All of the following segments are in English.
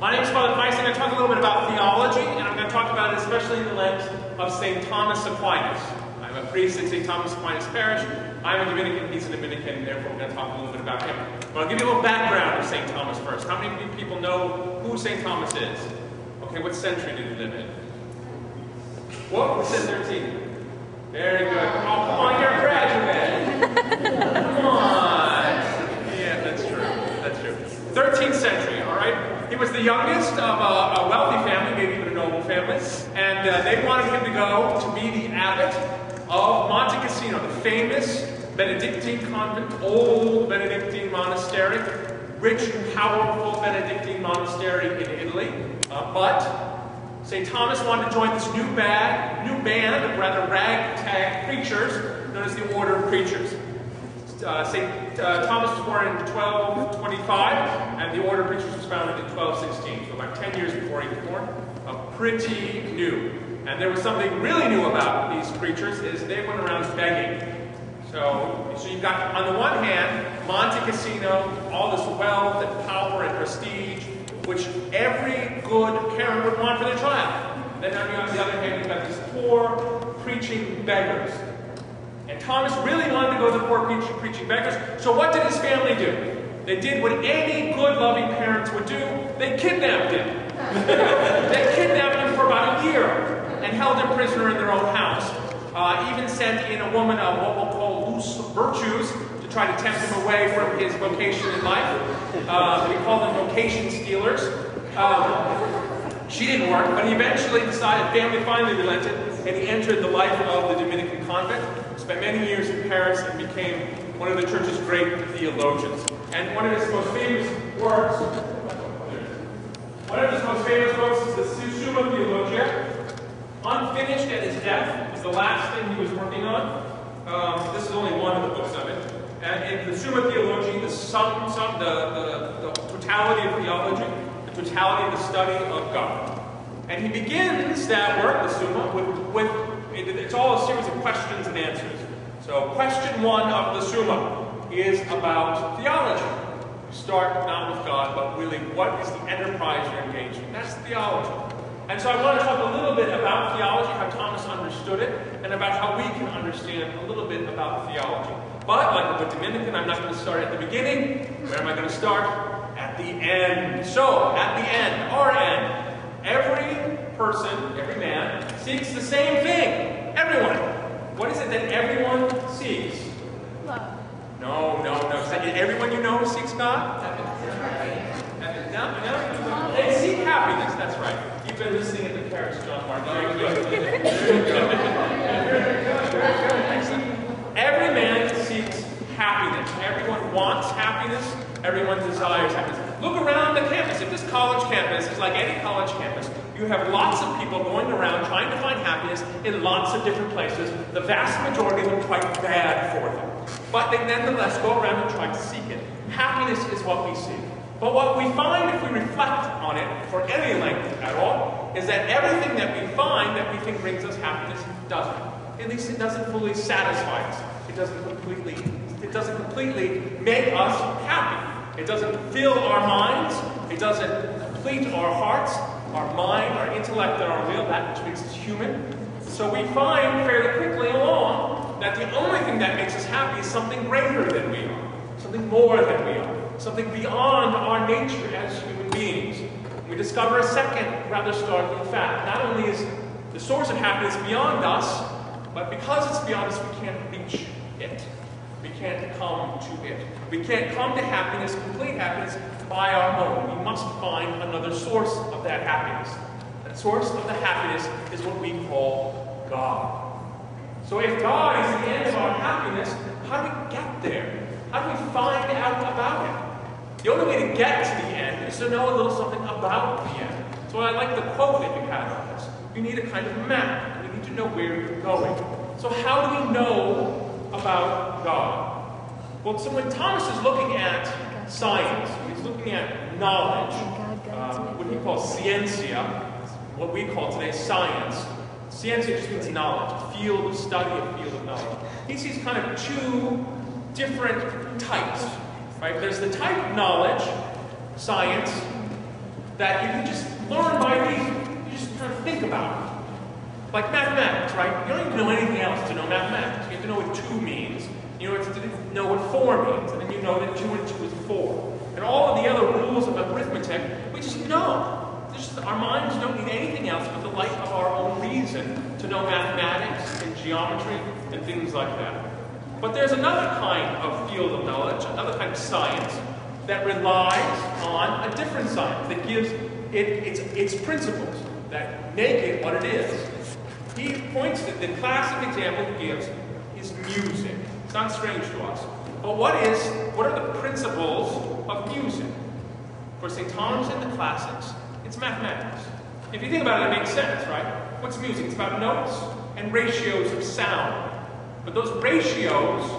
My name is Father Pius. I'm going to talk a little bit about theology, and I'm going to talk about it especially in the lens of St. Thomas Aquinas. I'm a priest at St. Thomas Aquinas Parish. I'm a Dominican, he's a Dominican, and therefore we're going to talk a little bit about him. But I'll give you a little background of St. Thomas first. How many people know who St. Thomas is? Okay, what century did he live in? Whoa, we said 13. Very good. Oh, come on, you're a graduate. Come on. Yeah, that's true. That's true. 13th century, all right? He was the youngest of a wealthy family, maybe even a noble family, and they wanted him to go to be the abbot of Monte Cassino, the famous Benedictine convent, old Benedictine monastery, rich, powerful Benedictine monastery in Italy. But St. Thomas wanted to join this new band of rather ragtag preachers known as the Order of Preachers. St. Thomas was born in 1225, and the Order of Preachers was founded in 1216, so about 10 years before he was born. Pretty new. And there was something really new about these preachers, is they went around begging. So you've got, on the one hand, Monte Cassino, all this wealth and power and prestige, which every good parent would want for their child. Then on the other hand, you've got these poor, preaching beggars. And Thomas really wanted to go to the poor preaching beggars, so what did his family do? They did what any good, loving parents would do. They kidnapped him. They kidnapped him for about a year and held him prisoner in their own house. Even sent in a woman of what we'll call loose virtues to try to tempt him away from his vocation in life. We call them vocation stealers. She didn't work, but he eventually decided, family finally relented, and he entered the life of the Dominican convent, spent many years in Paris, and became one of the church's great theologians. And one of his most famous works, is the Summa Theologia. Unfinished at his death was the last thing he was working on. This is only one of the books of it. And in the Summa Theology, the totality of theology, the totality of the study of God. And he begins that work, the Summa, it's all a series of questions and answers. So question one of the Summa is about theology. You start not with God, but really what is the enterprise you're engaged in. That's theology. And so I want to talk a little bit about theology, how Thomas understood it, and about how we can understand a little bit about theology. But, like a good Dominican, I'm not going to start at the beginning. Where am I going to start? At the end. So, at the end, our end, every person, every man, seeks the same thing. Everyone. What is it that everyone seeks? Love. No. Is that everyone you know seeks God? No. They seek happiness, that's right. You've been listening at the Paris, John Mark. Very good. Very good. Excellent. Every man seeks happiness. Everyone wants happiness. Everyone desires happiness. Look around the campus. If this college campus is like any college campus, you have lots of people going around trying to find happiness in lots of different places. The vast majority of them quite bad for them. But they nonetheless go around and try to seek it. Happiness is what we seek. But what we find, if we reflect on it for any length at all, is that everything that we find that we think brings us happiness doesn't. At least it doesn't fully satisfy us. It doesn't completely make us happy. It doesn't fill our minds. It doesn't complete our hearts, our mind, our intellect, and our will, that which makes us human. So we find fairly quickly along that the only thing that makes us happy is something greater than we are, something more than we are, something beyond our nature as human beings. We discover a second rather startling fact. Not only is the source of happiness beyond us, but because it's beyond us, we can't reach it. We can't come to it. We can't come to happiness, complete happiness, by our own. We must find another source of that happiness. That source of the happiness is what we call God. So if God is the end of our happiness, how do we get there? How do we find out about it? The only way to get to the end is to know a little something about the end. So I like the quote that you had on this. You need a kind of map. You need to know where you're going. So how do we know about God? Well, so when Thomas is looking at science, he's looking at knowledge, what he calls scientia, what we call today science. Scientia just means knowledge, a field of study, a field of knowledge. He sees kind of two different types, right? There's the type of knowledge, science, that you can just learn by reason. You just kind of think about it. Like mathematics, right? You don't even know anything else to know mathematics. You have to know what 2 means. You have to know what 4 means. And then you know that 2 and 2 is 4. And all of the other rules of arithmetic, we just know. Our minds don't need anything else but the light of our own reason to know mathematics and geometry and things like that. But there's another kind of field of knowledge, another kind of science, that relies on a different science, that gives it its principles, that make it what it is. He points to the classic example he gives is music. It's not strange to us. But what are the principles of music? For St. Thomas in the classics, it's mathematics. If you think about it, it makes sense, right? What's music? It's about notes and ratios of sound. But those ratios,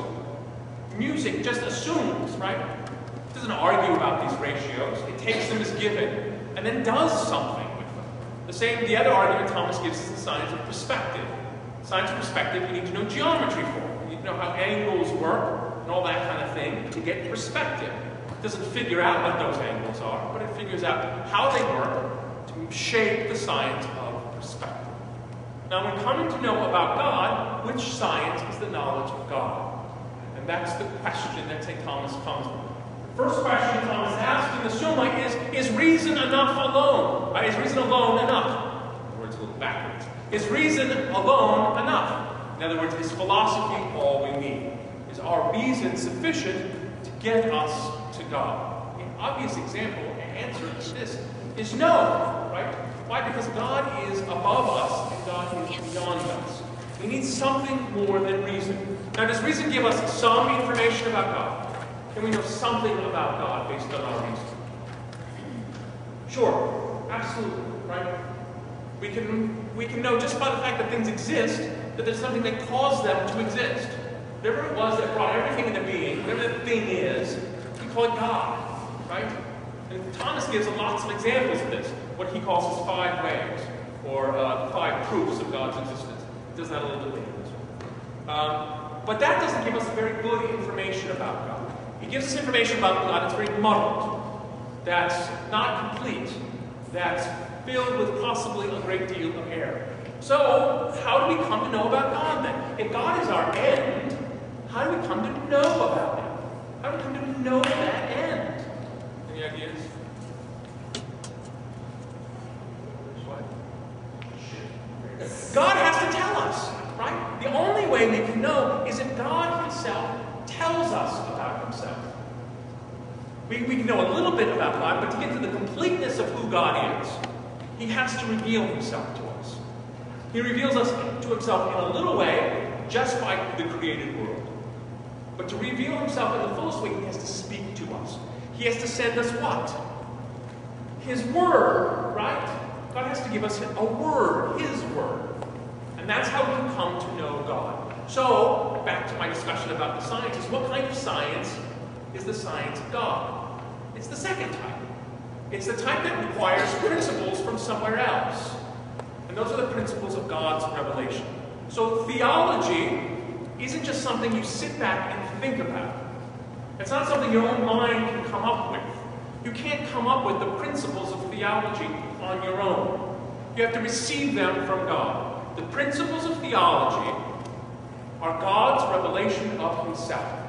music just assumes, right? It doesn't argue about these ratios. It takes them as given and then does something with them. The other argument Thomas gives is the science of perspective. Science of perspective, you need to know geometry for. You need to know how angles work and all that kind of thing to get perspective. It doesn't figure out what those angles are, but it figures out how they work to shape the science of perspective. Now, when coming to know about God, which science is the knowledge of God? And that's the question that St. Thomas comes with. First question Thomas asks in the Summa is reason enough alone? Is reason alone enough? In other words, a little backwards. Is reason alone enough? In other words, is philosophy all we need? Is our reason sufficient to get us to God? An obvious example and answer to this is no, right? Why? Because God is above us and God is beyond us. We need something more than reason. Now, does reason give us some information about God? Can we know something about God based on our reason? Sure, absolutely, right? We can know just by the fact that things exist that there's something that caused them to exist. Whatever it was that brought everything into being, whatever the thing is, we call it God, right? And Thomas gives lots of examples of this, what he calls his 5 ways, or the 5 proofs of God's existence. He does that a little bit later. But that doesn't give us very good information about God. He gives us information about God that's very muddled, that's not complete, that's filled with possibly a great deal of error. So, how do we come to know about God then? If God is our end, how do we come to know about Him? How do we come to know that end? Any ideas? God has to tell us, right? The only way we can know is if God Himself tells us about Himself. We can know a little bit about God, but to get to the completeness of who God is, He has to reveal Himself to us. He reveals us to Himself in a little way, just like the created world. But to reveal Himself in the fullest way, He has to speak to us. He has to send us what? His Word, right? God has to give us a Word, His Word. And that's how we can come to know God. So, back to my discussion about the sciences. What kind of science is the science of God? It's the second type. It's the type that requires principles from somewhere else. And those are the principles of God's revelation. So theology isn't just something you sit back and think about. It's not something your own mind can come up with. You can't come up with the principles of theology on your own. You have to receive them from God. The principles of theology are God's revelation of Himself.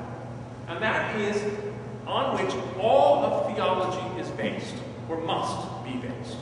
And that is on which all of theology is based, or must be based.